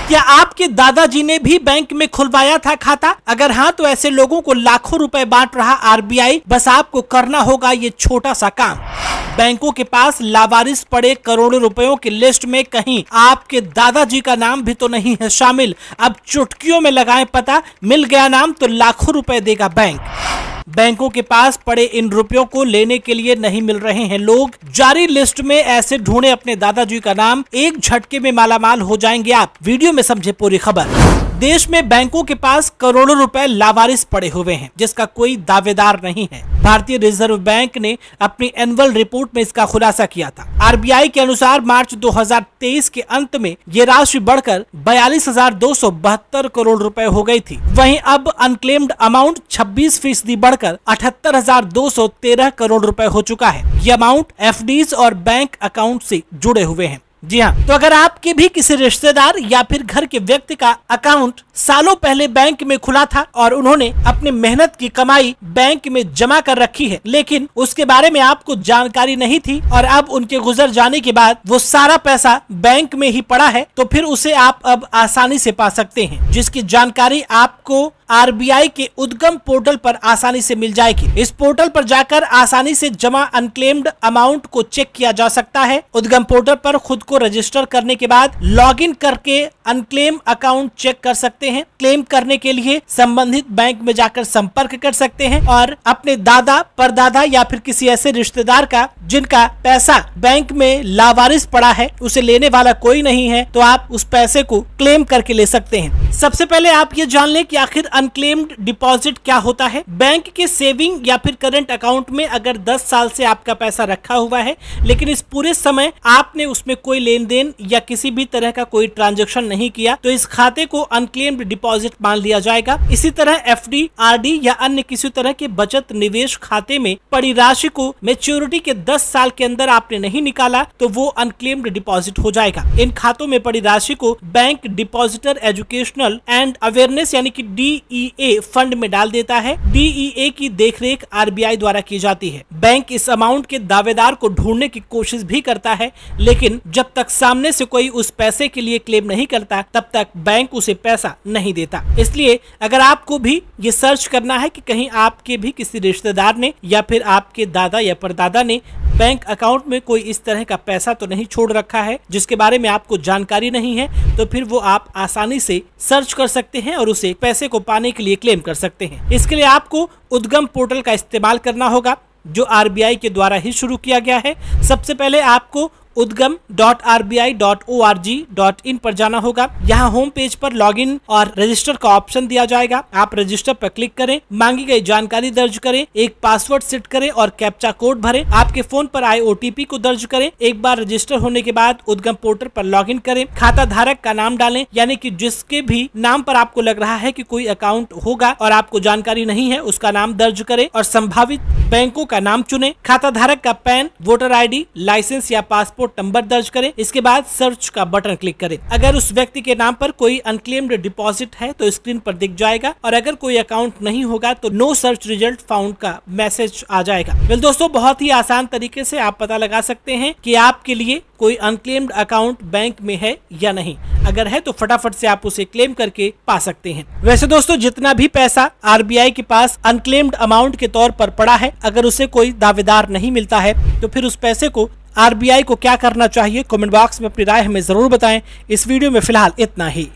क्या आपके दादाजी ने भी बैंक में खुलवाया था खाता? अगर हाँ तो ऐसे लोगों को लाखों रुपए बांट रहा आरबीआई। बस आपको करना होगा ये छोटा सा काम। बैंकों के पास लावारिस पड़े करोड़ों रुपयों की लिस्ट में कहीं आपके दादाजी का नाम भी तो नहीं है शामिल। अब चुटकियों में लगाएं पता, मिल गया नाम तो लाखों रुपए देगा बैंक। बैंकों के पास पड़े इन रुपयों को लेने के लिए नहीं मिल रहे हैं लोग। जारी लिस्ट में ऐसे ढूंढे अपने दादाजी का नाम, एक झटके में मालामाल हो जाएंगे आप। वीडियो में समझे पूरी खबर। देश में बैंकों के पास करोड़ों रुपए लावारिस पड़े हुए हैं जिसका कोई दावेदार नहीं है। भारतीय रिजर्व बैंक ने अपनी एनुअल रिपोर्ट में इसका खुलासा किया था। आरबीआई के अनुसार मार्च 2023 के अंत में ये राशि बढ़कर 42,272 करोड़ रुपए हो गई थी। वहीं अब अनक्लेम्ड अमाउंट 26% बढ़कर 78,213 करोड़ रुपए हो चुका है। ये अमाउंट एफडीज और बैंक अकाउंट से जुड़े हुए हैं। जी हाँ, तो अगर आपके भी किसी रिश्तेदार या फिर घर के व्यक्ति का अकाउंट सालों पहले बैंक में खुला था और उन्होंने अपनी मेहनत की कमाई बैंक में जमा कर रखी है, लेकिन उसके बारे में आपको जानकारी नहीं थी और अब उनके गुजर जाने के बाद वो सारा पैसा बैंक में ही पड़ा है, तो फिर उसे आप अब आसानी से पा सकते हैं, जिसकी जानकारी आपको आरबीआई के उद्गम पोर्टल पर आसानी से मिल जाएगी। इस पोर्टल पर जाकर आसानी से जमा अनक्लेम्ड अमाउंट को चेक किया जा सकता है। उद्गम पोर्टल पर खुद को रजिस्टर करने के बाद लॉगिन करके अनक्लेम अकाउंट चेक कर सकते हैं। क्लेम करने के लिए संबंधित बैंक में जाकर संपर्क कर सकते हैं और अपने दादा, परदादा या फिर किसी ऐसे रिश्तेदार का जिनका पैसा बैंक में लावारिस पड़ा है, उसे लेने वाला कोई नहीं है, तो आप उस पैसे को क्लेम करके ले सकते हैं। सबसे पहले आप ये जान लें कि आखिर अनक्लेम्ड डिपॉजिट क्या होता है। बैंक के सेविंग या फिर करंट अकाउंट में अगर 10 साल से आपका पैसा रखा हुआ है, लेकिन इस पूरे समय आपने उसमें कोई लेन देन या किसी भी तरह का कोई ट्रांजैक्शन नहीं किया, तो इस खाते को अनक्लेम्ड डिपॉजिट मान लिया जाएगा। इसी तरह एफडी, आरडी या अन्य किसी तरह के बचत निवेश खाते में पड़ी राशि को मैच्योरिटी के 10 साल के अंदर आपने नहीं निकाला तो वो अनक्लेम्ड डिपॉजिट हो जाएगा। इन खातों में पड़ी राशि को bank depositor educational and awareness यानी कि DEA फंड में डाल देता है। DEA की देखरेख आरबीआई द्वारा की जाती है। बैंक इस अमाउंट के दावेदार को ढूंढने की कोशिश भी करता है, लेकिन जब तक सामने से कोई उस पैसे के लिए क्लेम नहीं करता तब तक बैंक उसे पैसा नहीं देता। इसलिए अगर आपको भी ये सर्च करना है कि कहीं आपके भी किसी रिश्तेदार ने या फिर आपके दादा या परदादा ने बैंक अकाउंट में कोई इस तरह का पैसा तो नहीं छोड़ रखा है जिसके बारे में आपको जानकारी नहीं है, तो फिर वो आप आसानी से सर्च कर सकते हैं और उसे पैसे को पाने के लिए क्लेम कर सकते हैं। इसके लिए आपको उद्गम पोर्टल का इस्तेमाल करना होगा जो आरबीआई के द्वारा ही शुरू किया गया है। सबसे पहले आपको udgam.rbi.org.in पर जाना होगा। यहाँ होम पेज पर लॉगिन और रजिस्टर का ऑप्शन दिया जाएगा। आप रजिस्टर पर क्लिक करें, मांगी गई जानकारी दर्ज करें, एक पासवर्ड सेट करें और कैप्चा कोड भरें। आपके फोन पर आए OTP को दर्ज करें। एक बार रजिस्टर होने के बाद उद्गम पोर्टल पर लॉगिन करें। खाता धारक का नाम डालें, यानी कि जिसके भी नाम पर आपको लग रहा है कि कोई अकाउंट होगा और आपको जानकारी नहीं है, उसका नाम दर्ज करें और संभावित बैंकों का नाम चुनें। खाता धारक का पैन, वोटर ID, लाइसेंस या पासपोर्ट नंबर दर्ज करें। इसके बाद सर्च का बटन क्लिक करें। अगर उस व्यक्ति के नाम पर कोई अनक्लेम्ड डिपॉजिट है तो स्क्रीन पर दिख जाएगा और अगर कोई अकाउंट नहीं होगा तो नो सर्च रिजल्ट फाउंड का मैसेज आ जाएगा। वेल दोस्तों, बहुत ही आसान तरीके से आप पता लगा सकते हैं कि आपके लिए कोई अनक्लेम्ड अकाउंट बैंक में है या नहीं। अगर है तो फटाफट से आप उसे क्लेम करके पा सकते हैं। वैसे दोस्तों, जितना भी पैसा आरबीआई के पास अनक्लेम्ड अमाउंट के तौर पर पड़ा है, अगर उसे कोई दावेदार नहीं मिलता है तो फिर उस पैसे को आरबीआई को क्या करना चाहिए, कमेंट बॉक्स में अपनी राय हमें जरूर बताएं। इस वीडियो में फिलहाल इतना ही।